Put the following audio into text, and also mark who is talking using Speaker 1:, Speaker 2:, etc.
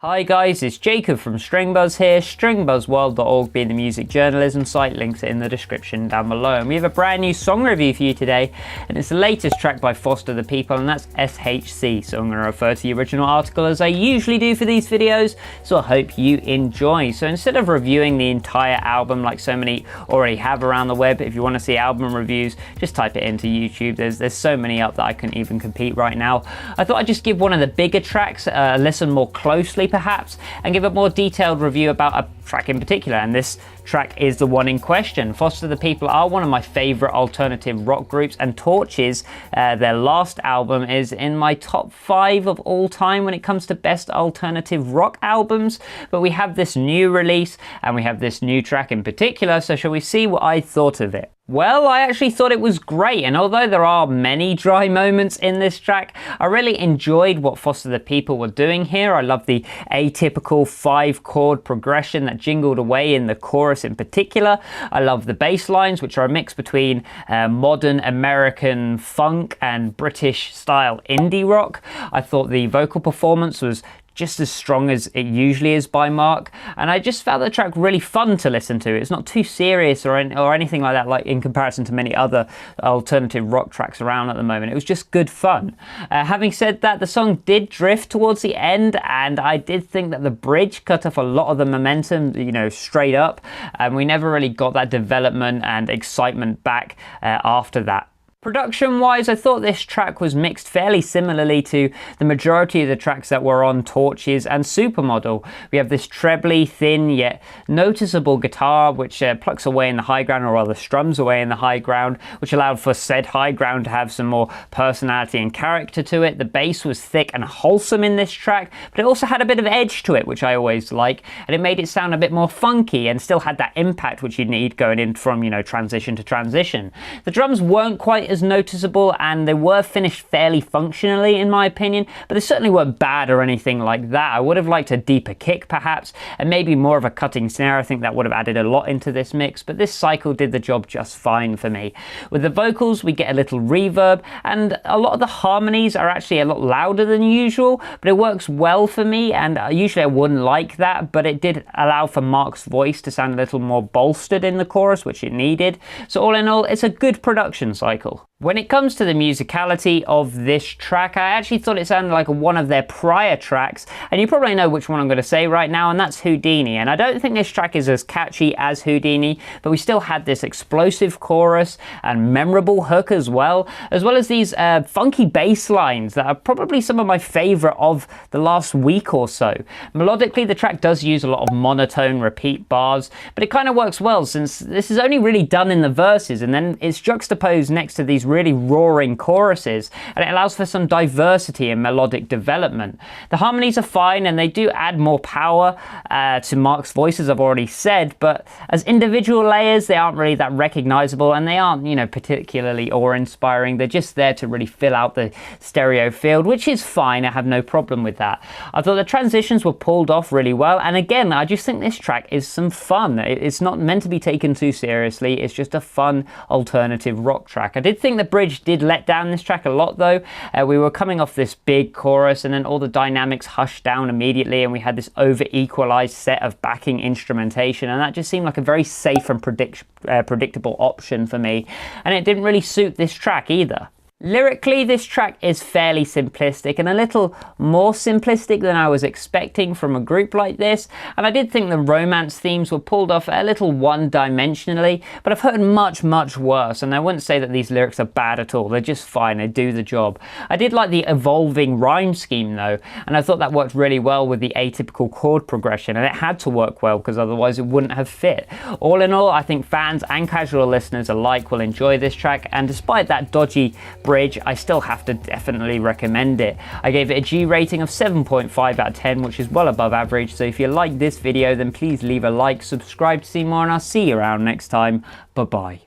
Speaker 1: Hi guys, it's Jacob from Stringbuzz here, stringbuzzworld.org being the music journalism site, links in the description down below. And we have a brand new song review for you today, and it's the latest track by Foster the People, and that's SHC. So I'm going to refer to the original article as I usually do for these videos, so I hope you enjoy. So instead of reviewing the entire album like so many already have around the web, if you want to see album reviews, just type it into YouTube. There's so many up that I couldn't even compete right now. I thought I'd just give one of the bigger tracks a listen more closely perhaps, and give a more detailed review about a track in particular, and this track is the one in question. Foster the People are one of my favourite alternative rock groups, and Torches, their last album, is in my top 5 of all time when it comes to best alternative rock albums. But we have this new release and we have this new track in particular, so shall we see what I thought of it? Well, I actually thought it was great, and although there are many dry moments in this track, I really enjoyed what Foster the People were doing here. I love the atypical 5-chord progression that jingled away in the chorus in particular. I love the bass lines, which are a mix between modern American funk and British style indie rock. I thought the vocal performance was just as strong as it usually is by Mark, and I just found the track really fun to listen to. It's not too serious or anything like that, like in comparison to many other alternative rock tracks around at the moment. It was just good fun. Having said that, the song did drift towards the end, and I did think that the bridge cut off a lot of the momentum, straight up, and we never really got that development and excitement back after that. Production-wise, I thought this track was mixed fairly similarly to the majority of the tracks that were on Torches and Supermodel. We have this trebly, thin, yet noticeable guitar, which plucks away in the high ground, or rather strums away in the high ground, which allowed for said high ground to have some more personality and character to it. The bass was thick and wholesome in this track, but it also had a bit of edge to it, which I always like, and it made it sound a bit more funky and still had that impact which you need going in from, transition to transition. The drums weren't quite as noticeable, and they were finished fairly functionally in my opinion, but they certainly weren't bad or anything like that. I would have liked a deeper kick perhaps, and maybe more of a cutting snare. I think that would have added a lot into this mix, but this cycle did the job just fine for me. With the vocals, we get a little reverb, and a lot of the harmonies are actually a lot louder than usual, but it works well for me, and usually I wouldn't like that, but it did allow for Mark's voice to sound a little more bolstered in the chorus, which it needed. So all in all, it's a good production cycle. When it comes to the musicality of this track, I actually thought it sounded like one of their prior tracks, and you probably know which one I'm going to say right now, and that's Houdini. And I don't think this track is as catchy as Houdini, but we still had this explosive chorus and memorable hook as well as these funky bass lines that are probably some of my favorite of the last week or so. Melodically, the track does use a lot of monotone repeat bars, but it kind of works well since this is only really done in the verses, and then it's juxtaposed next to these really roaring choruses, and it allows for some diversity and melodic development. The harmonies are fine, and they do add more power to Mark's voice, as I've already said, but as individual layers, they aren't really that recognizable, and they aren't, particularly awe-inspiring. They're just there to really fill out the stereo field, which is fine. I have no problem with that. I thought the transitions were pulled off really well, and again, I just think this track is some fun. It's not meant to be taken too seriously. It's just a fun alternative rock track. I did think the bridge did let down this track a lot though. We were coming off this big chorus, and then all the dynamics hushed down immediately, and we had this over-equalized set of backing instrumentation, and that just seemed like a very safe and predictable option for me, and it didn't really suit this track either. Lyrically, this track is fairly simplistic, and a little more simplistic than I was expecting from a group like this, and I did think the romance themes were pulled off a little one-dimensionally, but I've heard much worse, and I wouldn't say that these lyrics are bad at all. They're just fine. They do the job. I did like the evolving rhyme scheme though, and I thought that worked really well with the atypical chord progression, and it had to work well because otherwise it wouldn't have fit. All in all, I think fans and casual listeners alike will enjoy this track, and despite that dodgy bridge, I still have to definitely recommend it. I gave it a G rating of 7.5 out of 10, which is well above average. So if you like this video, then please leave a like, subscribe to see more, and I'll see you around next time. Bye bye.